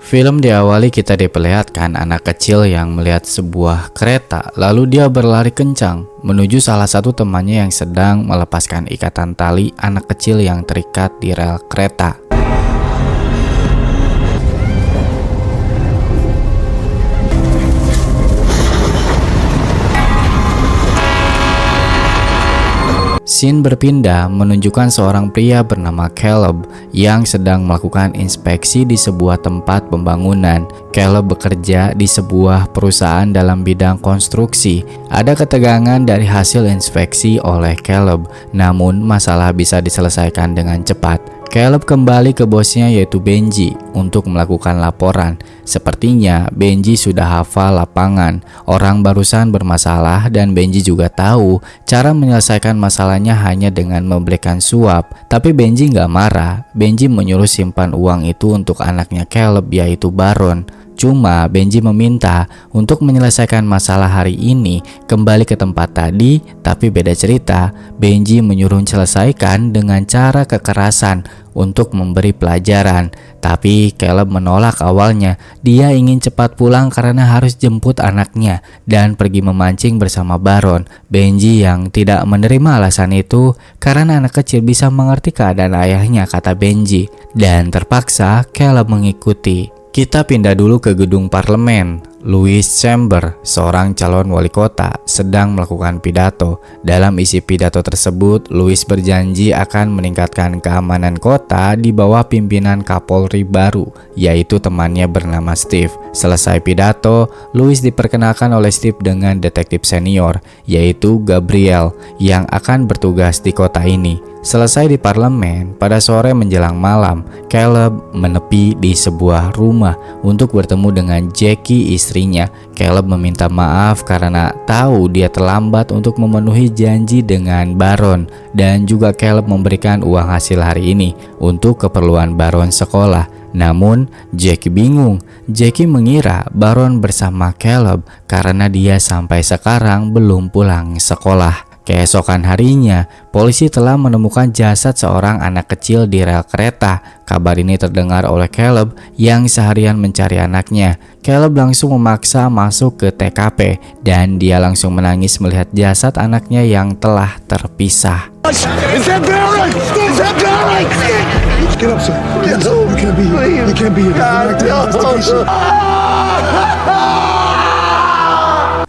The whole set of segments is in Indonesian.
Film diawali kita diperlihatkan anak kecil yang melihat sebuah kereta, lalu dia berlari kencang menuju salah satu temannya yang sedang melepaskan ikatan tali anak kecil yang terikat di rel kereta. Scene berpindah menunjukkan seorang pria bernama Caleb yang sedang melakukan inspeksi di sebuah tempat pembangunan. Caleb bekerja di sebuah perusahaan dalam bidang konstruksi. Ada ketegangan dari hasil inspeksi oleh Caleb, namun masalah bisa diselesaikan dengan cepat. Caleb kembali ke bosnya yaitu Benji untuk melakukan laporan. Sepertinya Benji sudah hafal lapangan. Orang barusan bermasalah dan Benji juga tahu cara menyelesaikan masalahnya hanya dengan memberikan suap. Tapi Benji nggak marah. Benji menyuruh simpan uang itu untuk anaknya Caleb yaitu Baron. Cuma Benji meminta untuk menyelesaikan masalah hari ini kembali ke tempat tadi, tapi beda cerita. Benji menyuruh selesaikan dengan cara kekerasan untuk memberi pelajaran. Tapi Caleb menolak awalnya. Dia ingin cepat pulang karena harus jemput anaknya dan pergi memancing bersama Baron. Benji yang tidak menerima alasan itu karena anak kecil bisa mengerti keadaan ayahnya, kata Benji, dan terpaksa Caleb mengikuti. Kita pindah dulu ke gedung parlemen. Louis Chamber, seorang calon wali kota, sedang melakukan pidato. Dalam isi pidato tersebut, Louis berjanji akan meningkatkan keamanan kota di bawah pimpinan Kapolri baru, yaitu temannya bernama Steve. Selesai pidato, Louis diperkenalkan oleh Steve dengan detektif senior, yaitu Gabriel, yang akan bertugas di kota ini. Selesai di parlemen, pada sore menjelang malam, Caleb menepi di sebuah rumah untuk bertemu dengan Jackie, istrinya. Caleb meminta maaf karena tahu dia terlambat untuk memenuhi janji dengan Baron, dan juga Caleb memberikan uang hasil hari ini untuk keperluan Baron sekolah. Namun Jackie bingung. Jackie mengira Baron bersama Caleb karena dia sampai sekarang belum pulang sekolah. Keesokan harinya, polisi telah menemukan jasad seorang anak kecil di rel kereta. Kabar ini terdengar oleh Caleb yang seharian mencari anaknya. Caleb langsung memaksa masuk ke TKP dan dia langsung menangis melihat jasad anaknya yang telah terpisah.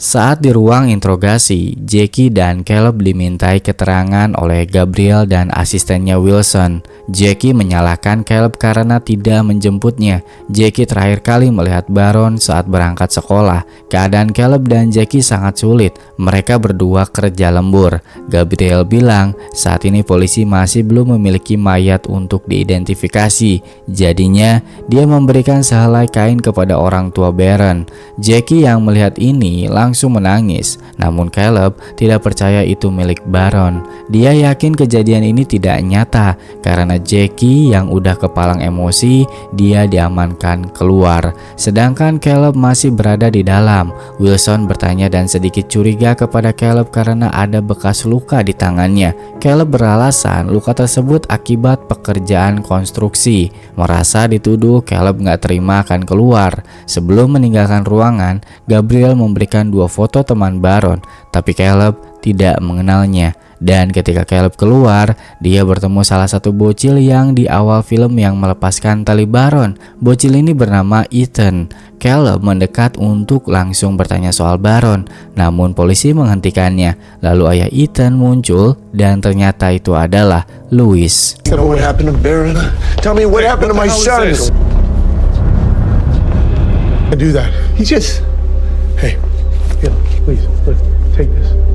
Saat di ruang interogasi, Jackie dan Caleb dimintai keterangan oleh Gabriel dan asistennya Wilson. Jackie menyalahkan Caleb karena tidak menjemputnya. Jackie terakhir kali melihat Baron saat berangkat sekolah. Keadaan Caleb dan Jackie sangat sulit. Mereka berdua kerja lembur. Gabriel bilang saat ini polisi masih belum memiliki mayat untuk diidentifikasi. Jadinya dia memberikan sehelai kain kepada orang tua Baron. Jackie yang melihat ini langsung menangis. Namun Caleb tidak percaya itu milik Baron. Dia yakin kejadian ini tidak nyata karena Jackie yang udah kepalang emosi, dia diamankan keluar. Sedangkan Caleb masih berada di dalam. Wilson bertanya dan sedikit curiga kepada Caleb karena ada bekas luka di tangannya. Caleb beralasan luka tersebut akibat pekerjaan konstruksi. Merasa dituduh, Caleb nggak terima akan keluar. Sebelum meninggalkan ruangan, Gabriel memberikan 2 foto teman Baron, tapi Caleb tidak mengenalnya. Dan ketika Caleb keluar, dia bertemu salah satu bocil yang di awal film yang melepaskan tali Baron. Bocil ini bernama Ethan. Caleb mendekat untuk langsung bertanya soal Baron, namun polisi menghentikannya. Lalu ayah Ethan muncul dan ternyata itu adalah Louis.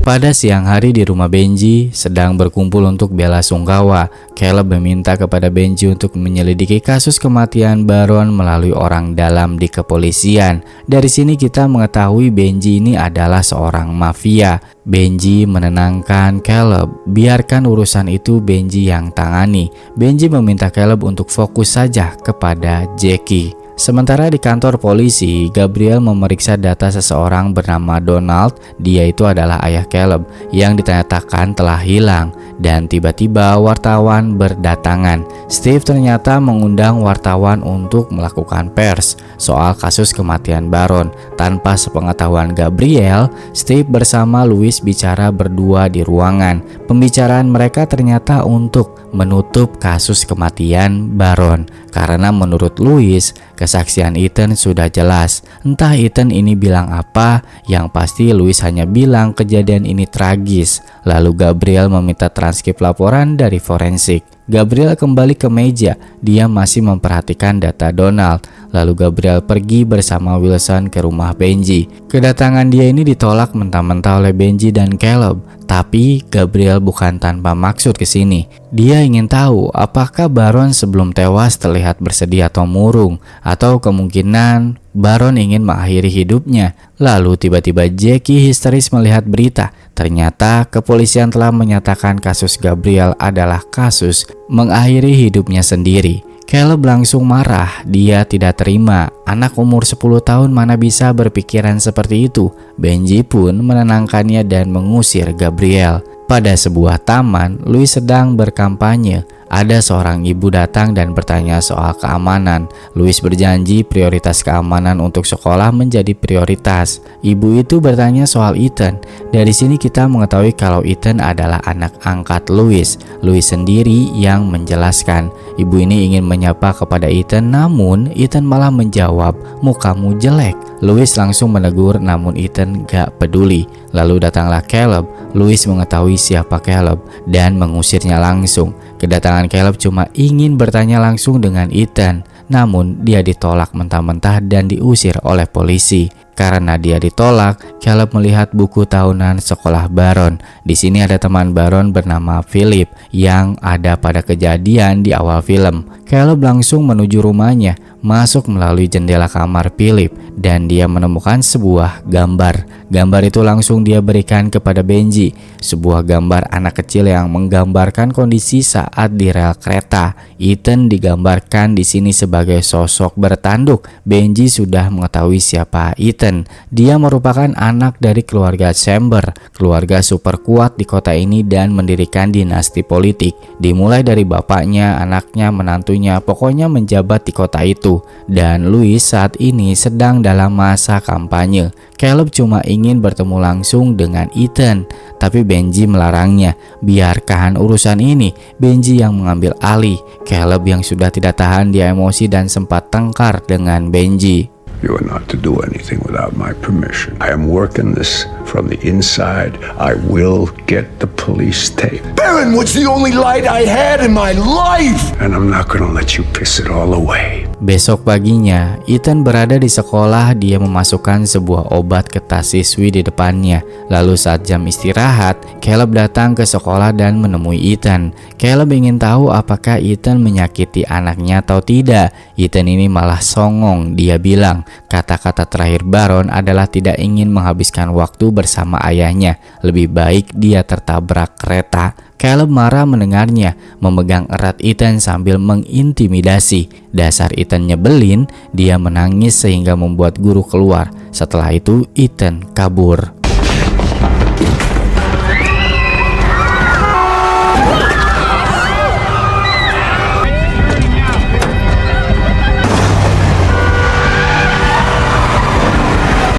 Pada siang hari di rumah Benji sedang berkumpul untuk bela sungkawa, Caleb meminta kepada Benji untuk menyelidiki kasus kematian Baron melalui orang dalam di kepolisian. Dari sini kita mengetahui Benji ini adalah seorang mafia. Benji menenangkan Caleb, biarkan urusan itu Benji yang tangani. Benji meminta Caleb untuk fokus saja kepada Jackie. Sementara di kantor polisi, Gabriel memeriksa data seseorang bernama Donald. Dia itu adalah ayah Caleb yang dinyatakan telah hilang. Dan tiba-tiba wartawan berdatangan. Steve ternyata mengundang wartawan untuk melakukan pers soal kasus kematian Baron. Tanpa sepengetahuan Gabriel, Steve bersama Louis bicara berdua di ruangan. Pembicaraan mereka ternyata untuk menutup kasus kematian Baron, karena menurut Louis, kesaksian Ethan sudah jelas. Entah Ethan ini bilang apa, yang pasti Louis hanya bilang kejadian ini tragis. Lalu Gabriel meminta transkrip laporan dari forensik. Gabriel kembali ke meja, dia masih memperhatikan data Donald. Lalu Gabriel pergi bersama Wilson ke rumah Benji. Kedatangan dia ini ditolak mentah-mentah oleh Benji dan Caleb. Tapi Gabriel bukan tanpa maksud ke sini. Dia ingin tahu apakah Baron sebelum tewas terlihat bersedih atau murung, atau kemungkinan Baron ingin mengakhiri hidupnya. Lalu tiba-tiba Jackie histeris melihat berita. Ternyata kepolisian telah menyatakan kasus Gabriel adalah kasus mengakhiri hidupnya sendiri. Caleb langsung marah, dia tidak terima. Anak umur 10 tahun mana bisa berpikiran seperti itu. Benji pun menenangkannya dan mengusir Gabriel. Pada sebuah taman, Louis sedang berkampanye. Ada seorang ibu datang dan bertanya soal keamanan. Louis berjanji prioritas keamanan untuk sekolah menjadi prioritas. Ibu itu bertanya soal Ethan. Dari sini kita mengetahui kalau Ethan adalah anak angkat Louis. Louis sendiri yang menjelaskan. Ibu ini ingin menyapa kepada Ethan, namun Ethan malah menjawab, "Mukamu jelek." Louis langsung menegur, namun Ethan gak peduli. Lalu datanglah Caleb. Louis mengetahui siapa Caleb dan mengusirnya langsung. Kedatangan Caleb cuma ingin bertanya langsung dengan Ethan, namun dia ditolak mentah-mentah dan diusir oleh polisi. Karena dia ditolak, Caleb melihat buku tahunan sekolah Baron. Di sini ada teman Baron bernama Philip yang ada pada kejadian di awal film. Caleb langsung menuju rumahnya, masuk melalui jendela kamar Philip, dan dia menemukan sebuah gambar. Gambar itu langsung dia berikan kepada Benji, sebuah gambar anak kecil yang menggambarkan kondisi saat di rel kereta. Ethan digambarkan di sini sebagai sosok bertanduk. Benji sudah mengetahui siapa Ethan. Dia merupakan anak dari keluarga Chamber, keluarga super kuat di kota ini dan mendirikan dinasti politik. Dimulai dari bapaknya, anaknya, menantunya, pokoknya menjabat di kota itu. Dan Louis saat ini sedang dalam masa kampanye. Caleb cuma ingin bertemu langsung dengan Ethan, tapi Benji melarangnya. Biarkan urusan ini, Benji yang mengambil alih. Caleb yang sudah tidak tahan, dia emosi dan sempat tengkar dengan Benji. You are not to do anything without my permission. I am working this from the inside. I will get the police tape. Baron was the only light I had in my life! And I'm not gonna let you piss it all away. Besok paginya, Ethan berada di sekolah. Dia memasukkan sebuah obat ke tas siswi di depannya. Lalu saat jam istirahat, Caleb datang ke sekolah dan menemui Ethan. Caleb ingin tahu apakah Ethan menyakiti anaknya atau tidak. Ethan ini malah songong. Dia bilang kata-kata terakhir Baron adalah tidak ingin menghabiskan waktu bersama ayahnya. Lebih baik dia tertabrak kereta. Caleb marah mendengarnya, memegang erat Ethan sambil mengintimidasi. Dasar Ethan nyebelin, dia menangis sehingga membuat guru keluar. Setelah itu Ethan kabur.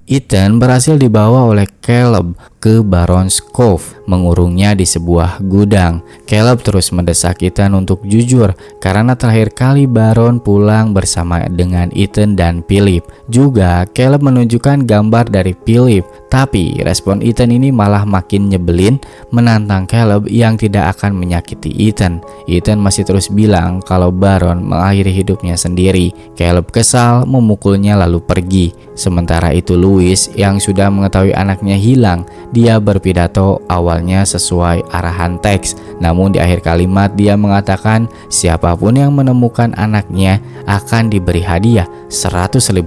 Ethan berhasil dibawa oleh Caleb ke Baron's Cove, mengurungnya di sebuah gudang. Caleb terus mendesak Ethan untuk jujur karena terakhir kali Baron pulang bersama dengan Ethan dan Philip. Juga Caleb menunjukkan gambar dari Philip, tapi respon Ethan ini malah makin nyebelin, menantang Caleb yang tidak akan menyakiti Ethan. Ethan masih terus bilang kalau Baron mengakhiri hidupnya sendiri. Caleb kesal, memukulnya lalu pergi. Sementara itu Louis yang sudah mengetahui anaknya hilang, dia berpidato awalnya sesuai arahan teks. Namun di akhir kalimat dia mengatakan siapapun yang menemukan anaknya akan diberi hadiah $100.000.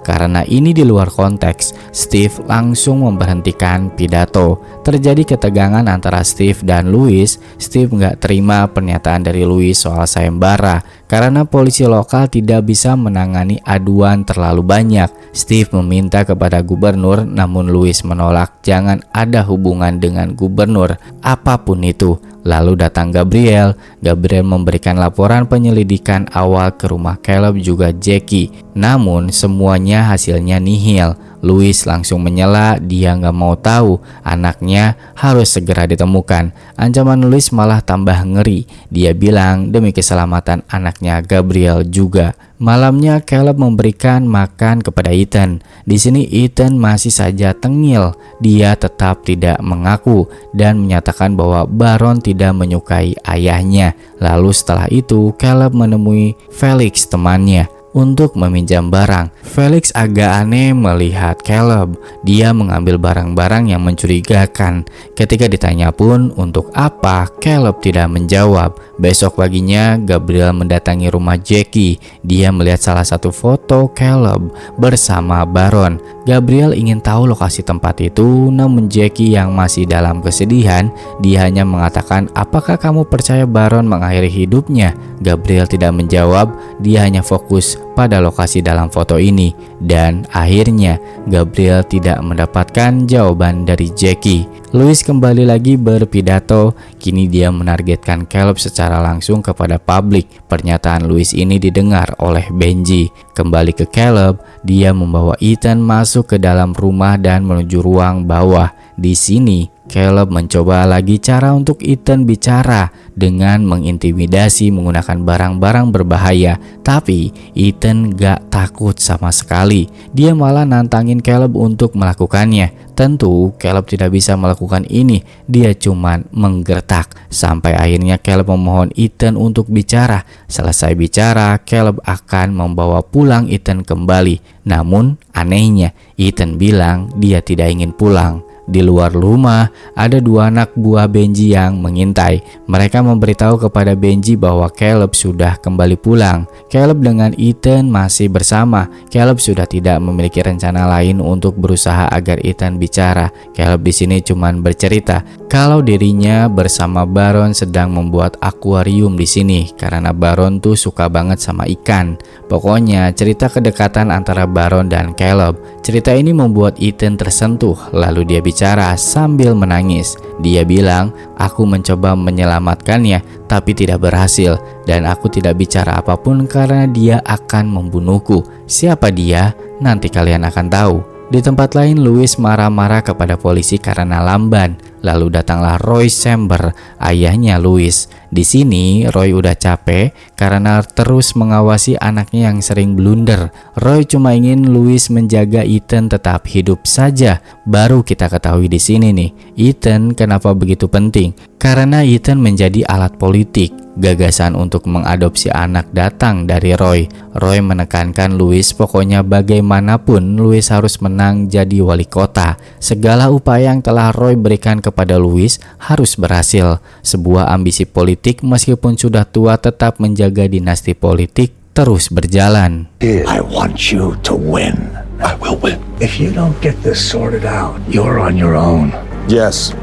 Karena ini di luar konteks, Steve langsung memberhentikan pidato. Terjadi ketegangan antara Steve dan Louis. Steve nggak terima pernyataan dari Louis soal sayembara karena polisi lokal tidak bisa menangani aduan terlalu banyak. Steve meminta kepada gubernur, namun Louis menolak jangan ada hubungan dengan gubernur apapun itu. Lalu datang Gabriel. Gabriel memberikan laporan penyelidikan awal ke rumah Caleb juga Jackie. Namun semuanya hasilnya nihil. Louis langsung menyela, dia nggak mau tahu, anaknya harus segera ditemukan. Ancaman Louis malah tambah ngeri. Dia bilang demi keselamatan anaknya Gabriel juga. Malamnya Caleb memberikan makan kepada Ethan. Di sini Ethan masih saja tengil. Dia tetap tidak mengaku dan menyatakan bahwa Baron tidak menyukai ayahnya. Lalu setelah itu Caleb menemui Felix temannya untuk meminjam barang. Felix agak aneh melihat Caleb. Dia mengambil barang-barang yang mencurigakan. Ketika ditanya pun untuk apa, Caleb tidak menjawab. Besok paginya Gabriel mendatangi rumah Jackie. Dia melihat salah satu foto Caleb bersama Baron. Gabriel ingin tahu lokasi tempat itu, namun Jackie yang masih dalam kesedihan, dia hanya mengatakan, "Apakah kamu percaya Baron mengakhiri hidupnya?" Gabriel tidak menjawab, dia hanya fokus pada lokasi dalam foto ini. Dan akhirnya Gabriel tidak mendapatkan jawaban dari Jackie. Louis kembali lagi berpidato. Kini dia menargetkan Caleb secara langsung kepada publik. Pernyataan Louis ini didengar oleh Benji. Kembali ke Caleb, dia membawa Ethan masuk ke dalam rumah dan menuju ruang bawah. Di sini Caleb mencoba lagi cara untuk Ethan bicara dengan mengintimidasi menggunakan barang-barang berbahaya. Tapi Ethan gak takut sama sekali. Dia malah nantangin Caleb untuk melakukannya. Tentu Caleb tidak bisa melakukan ini. Dia cuman menggertak. Sampai akhirnya Caleb memohon Ethan untuk bicara. Selesai bicara, Caleb akan membawa pulang Ethan kembali. Namun anehnya Ethan bilang dia tidak ingin pulang. Di luar rumah ada dua anak buah Benji yang mengintai. Mereka memberitahu kepada Benji bahwa Caleb sudah kembali pulang. Caleb dengan Ethan masih bersama. Caleb sudah tidak memiliki rencana lain untuk berusaha agar Ethan bicara. Caleb di sini cuman bercerita kalau dirinya bersama Baron sedang membuat akuarium di sini karena Baron tuh suka banget sama ikan. Pokoknya cerita kedekatan antara Baron dan Caleb. Cerita ini membuat Ethan tersentuh. Lalu dia bicara sambil menangis. Dia bilang, "Aku mencoba menyelamatkannya tapi tidak berhasil, dan aku tidak bicara apapun karena dia akan membunuhku. Siapa dia? Nanti kalian akan tahu." Di tempat lain, Louis marah-marah kepada polisi karena lamban. Lalu datanglah Roy Chamber, ayahnya Louis. Di sini Roy udah capek karena terus mengawasi anaknya yang sering blunder. Roy cuma ingin Louis menjaga Ethan tetap hidup saja. Baru kita ketahui di sini nih, Ethan kenapa begitu penting? Karena Ethan menjadi alat politik. Gagasan untuk mengadopsi anak datang dari Roy. Roy menekankan Louis, pokoknya bagaimanapun Louis harus menang jadi wali kota. Segala upaya yang telah Roy berikan kepada Louis harus berhasil. Sebuah ambisi politik meskipun sudah tua tetap menjaga dinasti politik terus berjalan. I want you to win. I will win. If you don't get this sorted out, you're on your own. Yes.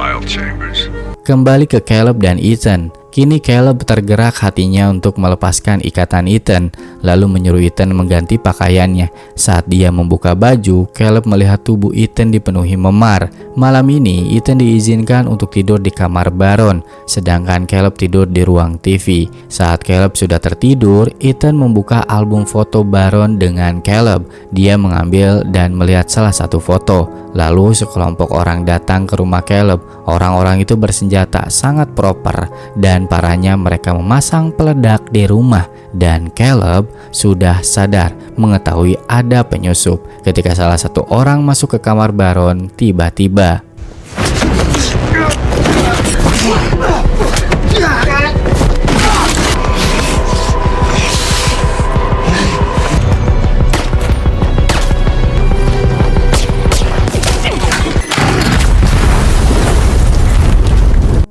Lyle Chambers. Kembali ke Caleb dan Ethan. Kini Caleb tergerak hatinya untuk melepaskan ikatan Ethan, lalu menyuruh Ethan mengganti pakaiannya. Saat dia membuka baju, Caleb melihat tubuh Ethan dipenuhi memar. Malam ini, Ethan diizinkan untuk tidur di kamar Baron, sedangkan Caleb tidur di ruang TV. Saat Caleb sudah tertidur, Ethan membuka album foto Baron dengan Caleb. Dia mengambil dan melihat salah satu foto. Lalu sekelompok orang datang ke rumah Caleb. Orang-orang itu bersenjata sangat proper dan parahnya mereka memasang peledak di rumah. Dan Caleb sudah sadar mengetahui ada penyusup ketika salah satu orang masuk ke kamar Baron tiba-tiba.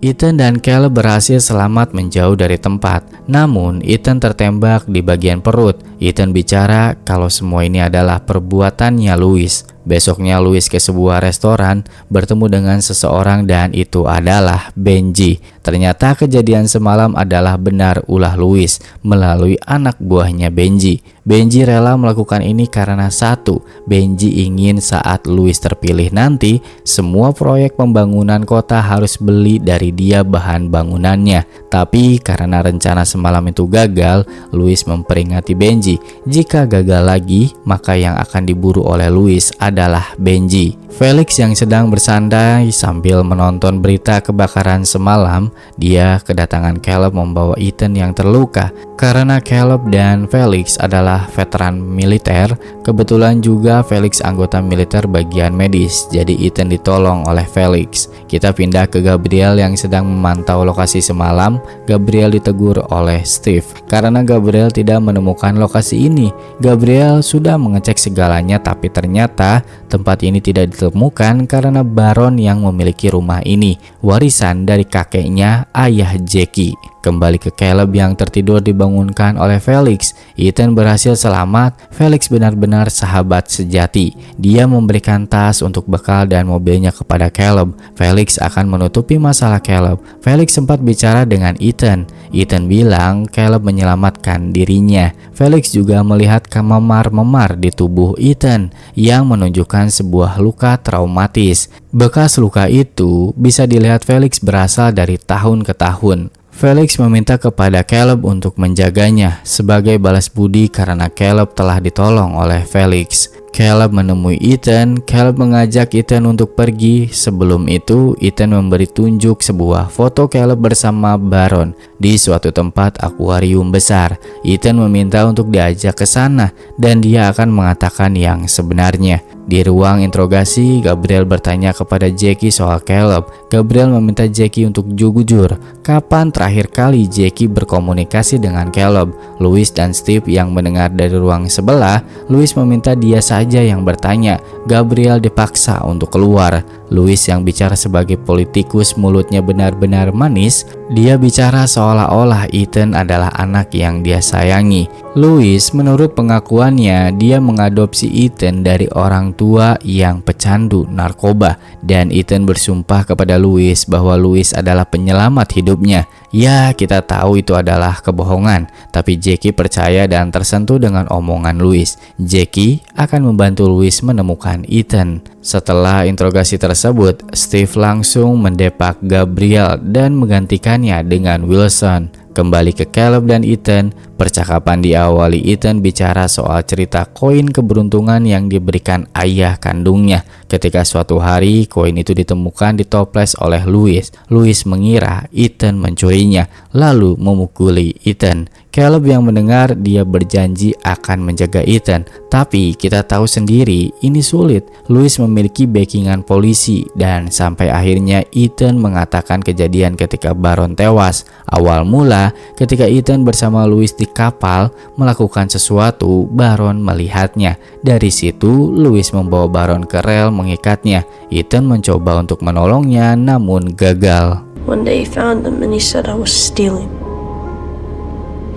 Ethan dan Caleb berhasil selamat menjauh dari tempat. Namun, Ethan tertembak di bagian perut. Ethan bicara kalau semua ini adalah perbuatannya Louis. Besoknya Louis ke sebuah restoran bertemu dengan seseorang dan itu adalah Benji. Ternyata kejadian semalam adalah benar ulah Louis melalui anak buahnya Benji. Benji rela melakukan ini karena satu, Benji ingin saat Louis terpilih nanti semua proyek pembangunan kota harus beli dari dia bahan bangunannya. Tapi karena rencana semalam itu gagal, Louis memperingati Benji. Jika gagal lagi, maka yang akan diburu oleh Louis adalah Benji. Felix yang sedang bersantai sambil menonton berita kebakaran semalam, dia kedatangan Caleb membawa Ethan yang terluka. Karena Caleb dan Felix adalah veteran militer, kebetulan juga Felix anggota militer bagian medis, jadi Ethan ditolong oleh Felix. Kita pindah ke Gabriel yang sedang memantau lokasi semalam. Gabriel ditegur oleh Steve karena Gabriel tidak menemukan lokasi ini. Gabriel sudah mengecek segalanya, tapi ternyata tempat ini tidak ditemukan karena Baron yang memiliki rumah ini, warisan dari kakeknya, ayah Jackie. Kembali ke Caleb yang tertidur dibangunkan oleh Felix. Ethan berhasil selamat. Felix benar-benar sahabat sejati. Dia memberikan tas untuk bekal dan mobilnya kepada Caleb. Felix akan menutupi masalah Caleb. Felix sempat bicara dengan Ethan. Ethan bilang Caleb menyelamatkan dirinya. Felix juga melihat memar-memar di tubuh Ethan yang menunjukkan sebuah luka traumatis. Bekas luka itu bisa dilihat Felix berasal dari tahun ke tahun. Felix meminta kepada Caleb untuk menjaganya sebagai balas budi karena Caleb telah ditolong oleh Felix. Caleb menemui Ethan. Caleb mengajak Ethan untuk pergi. Sebelum itu, Ethan memberi tunjuk sebuah foto Caleb bersama Baron di suatu tempat akuarium besar. Ethan meminta untuk diajak ke sana dan dia akan mengatakan yang sebenarnya. Di ruang interogasi, Gabriel bertanya kepada Jackie soal Caleb. Gabriel meminta Jackie untuk jujur. Kapan terakhir kali Jackie berkomunikasi dengan Caleb? Louis dan Steve yang mendengar dari ruang sebelah. Louis meminta dia saja yang bertanya. Gabriel dipaksa untuk keluar. Louis yang bicara sebagai politikus mulutnya benar-benar manis. Dia bicara seolah-olah Ethan adalah anak yang dia sayangi. Louis menurut pengakuannya dia mengadopsi Ethan dari orang tua yang pecandu narkoba dan Ethan bersumpah kepada Louis bahwa Louis adalah penyelamat hidupnya. Ya, kita tahu itu adalah kebohongan, tapi Jackie percaya dan tersentuh dengan omongan Louis. Jackie akan membantu Louis menemukan Ethan. Setelah interogasi tersebut, Steve langsung mendepak Gabriel dan menggantikannya dengan Wilson. Kembali ke Caleb dan Ethan, percakapan diawali Ethan bicara soal cerita koin keberuntungan yang diberikan ayah kandungnya. Ketika suatu hari koin itu ditemukan di toples oleh Louis. Louis mengira Ethan mencurinya, lalu memukuli Ethan. Caleb yang mendengar dia berjanji akan menjaga Ethan, tapi kita tahu sendiri ini sulit. Louis memiliki backingan polisi dan sampai akhirnya Ethan mengatakan kejadian ketika Baron tewas. Awal mula ketika Ethan bersama Louis di kapal melakukan sesuatu, Baron melihatnya. Dari situ Louis membawa Baron ke rel mengikatnya. Ethan mencoba untuk menolongnya namun gagal. One day he found them and he said I was stealing.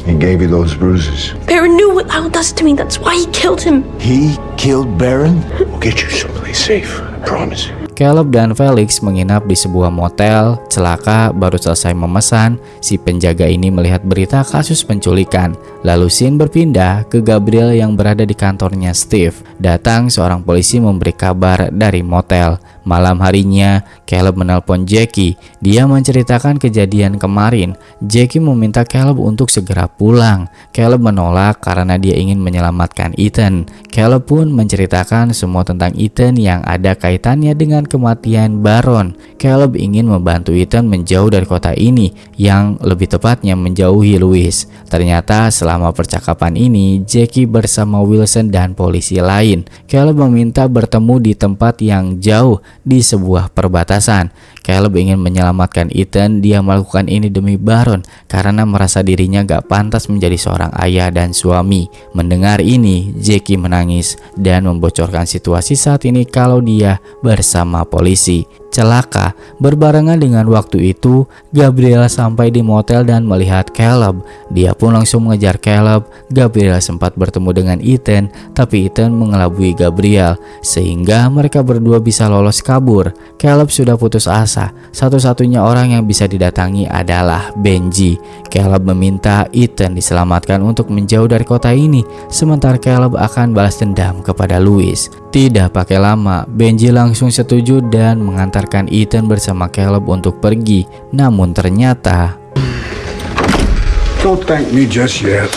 He gave you those bruises. Baron knew what Al does to me. That's why he killed him. He killed Baron? We'll get you someplace safe, I promise. Caleb dan Felix menginap di sebuah motel. Celaka baru selesai memesan, si penjaga ini melihat berita kasus penculikan. Lalu scene berpindah ke Gabriel yang berada di kantornya Steve. Datang seorang polisi memberi kabar dari motel. Malam harinya, Caleb menelpon Jackie. Dia menceritakan kejadian kemarin. Jackie meminta Caleb untuk segera pulang. Caleb menolak karena dia ingin menyelamatkan Ethan. Caleb pun menceritakan semua tentang Ethan yang ada kaitannya dengan kematian Baron. Caleb ingin membantu Ethan menjauh dari kota ini, yang lebih tepatnya menjauhi Louis. Ternyata selama percakapan ini, Jackie bersama Wilson dan polisi lain. Caleb meminta bertemu di tempat yang jauh di sebuah perbatasan. Caleb ingin menyelamatkan Ethan. Dia melakukan ini demi Baron karena merasa dirinya gak pantas menjadi seorang ayah dan suami. Mendengar ini, Jackie menangis dan membocorkan situasi saat ini kalau dia bersama polisi. celaka. Berbarengan dengan waktu itu, Gabriel sampai di motel dan melihat Caleb. Dia pun langsung mengejar Caleb. Gabriel sempat bertemu dengan Ethan, tapi Ethan mengelabui Gabriel sehingga mereka berdua bisa lolos kabur. Caleb sudah putus asa. Satu-satunya orang yang bisa didatangi adalah Benji. Caleb meminta Ethan diselamatkan untuk menjauh dari kota ini, sementara Caleb akan balas dendam kepada Louis. Tidak pakai lama, Benji langsung setuju dan mengantarkan Ethan bersama Caleb untuk pergi. Namun ternyata Don't thank me just yet.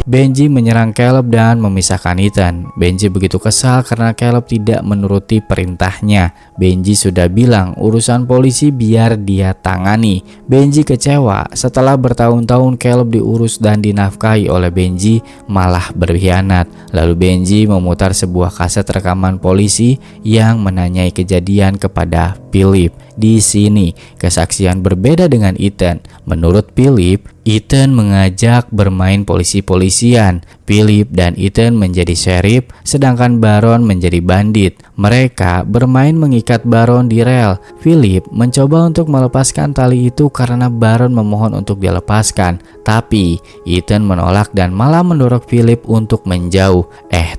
Benji menyerang Caleb dan memisahkan Ethan. Benji begitu kesal karena Caleb tidak menuruti perintahnya. Benji sudah bilang urusan polisi biar dia tangani. Benji kecewa. Setelah bertahun-tahun Caleb diurus dan dinafkahi oleh Benji, malah berkhianat. Lalu Benji memutar sebuah kaset rekaman polisi yang menanyai kejadian kepada Philip. Di sini kesaksian berbeda dengan Ethan. Menurut Philip, Ethan mengajak bermain polisi-polisian. Philip dan Ethan menjadi sheriff, sedangkan Baron menjadi bandit. Mereka bermain mengikat Baron di rel. Philip mencoba untuk melepaskan tali itu karena Baron memohon untuk dilepaskan. Tapi Ethan menolak dan malah mendorong Philip untuk menjauh.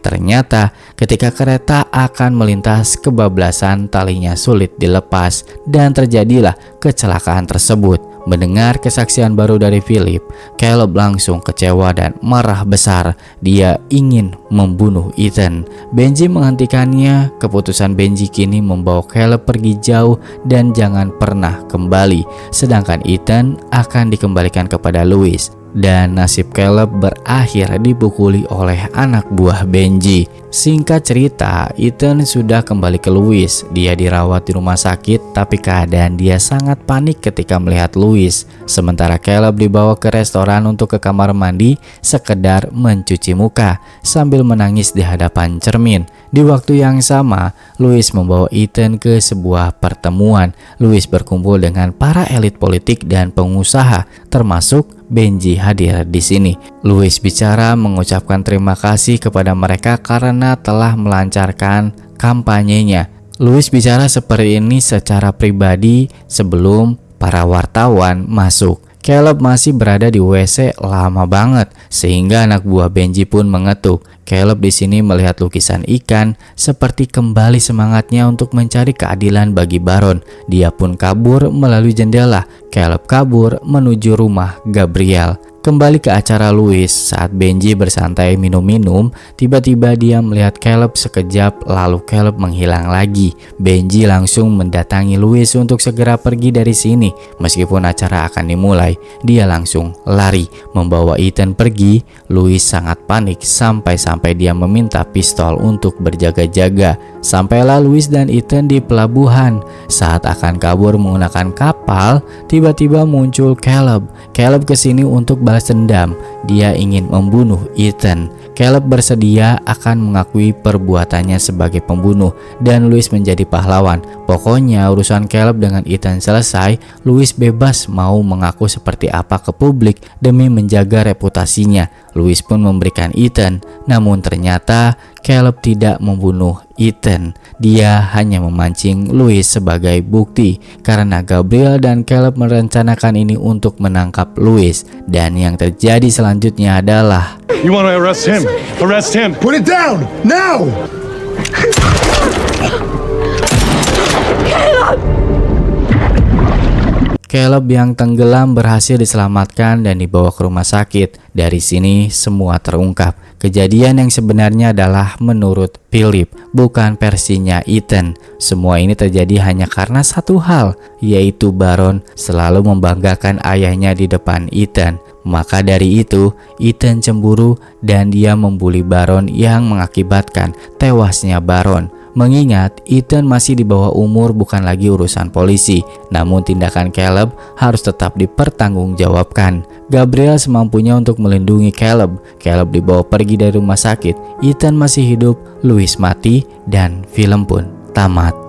Ternyata ketika kereta akan melintas, kebablasan talinya sulit dilepas dan terjadilah kecelakaan tersebut. Mendengar kesaksian baru dari Philip, Caleb langsung kecewa dan marah besar. Dia ingin membunuh Ethan. Benji menghentikannya. Keputusan Benji kini membawa Caleb pergi jauh dan jangan pernah kembali. Sedangkan Ethan akan dikembalikan kepada Louis. Dan nasib Caleb berakhir dipukuli oleh anak buah Benji. Singkat cerita, Ethan sudah kembali ke Louis. Dia dirawat di rumah sakit, tapi keadaan dia sangat panik ketika melihat Louis. Sementara Caleb dibawa ke restoran untuk ke kamar mandi sekedar mencuci muka sambil menangis di hadapan cermin. Di waktu yang sama, Louis membawa Ethan ke sebuah pertemuan. Louis berkumpul dengan para elit politik dan pengusaha, termasuk Benji hadir di sini. Louis bicara mengucapkan terima kasih kepada mereka karena telah melancarkan kampanyenya. Louis bicara seperti ini secara pribadi sebelum para wartawan masuk. Caleb masih berada di WC lama banget sehingga anak buah Benji pun mengetuk. Caleb di sini melihat lukisan ikan seperti kembali semangatnya untuk mencari keadilan bagi Baron. Dia pun kabur melalui jendela. Caleb kabur menuju rumah Gabriel. Kembali ke acara Louis, saat Benji bersantai minum-minum, tiba-tiba dia melihat Caleb sekejap, lalu Caleb menghilang lagi. Benji langsung mendatangi Louis untuk segera pergi dari sini. Meskipun acara akan dimulai, dia langsung lari, membawa Ethan pergi. Louis sangat panik sampai dia meminta pistol untuk berjaga-jaga. Sampailah Louis dan Ethan di pelabuhan. Saat akan kabur menggunakan kapal, tiba-tiba muncul Caleb. Caleb kesini untuk balas dendam. Dia ingin membunuh Ethan. Caleb bersedia akan mengakui perbuatannya sebagai pembunuh dan Louis menjadi pahlawan. Pokoknya urusan Caleb dengan Ethan selesai. Louis bebas mau mengaku seperti apa ke publik demi menjaga reputasinya. Louis pun memberikan Ethan, namun ternyata Caleb tidak membunuh Ethan. Dia hanya memancing Louis sebagai bukti karena Gabriel dan Caleb merencanakan ini untuk menangkap Louis. Dan yang terjadi selanjutnya adalah You want to arrest him? Arrest him! Put it down! Now! Caleb yang tenggelam berhasil diselamatkan dan dibawa ke rumah sakit. Dari sini semua terungkap. Kejadian yang sebenarnya adalah menurut Philip, bukan versinya Ethan. Semua ini terjadi hanya karena satu hal, yaitu Baron selalu membanggakan ayahnya di depan Ethan. Maka dari itu, Ethan cemburu dan dia membuli Baron yang mengakibatkan tewasnya Baron. Mengingat Ethan masih di bawah umur, bukan lagi urusan polisi, namun tindakan Caleb harus tetap dipertanggungjawabkan. Gabriel semampunya untuk melindungi Caleb. Caleb dibawa pergi dari rumah sakit. Ethan masih hidup, Louis mati, dan film pun tamat.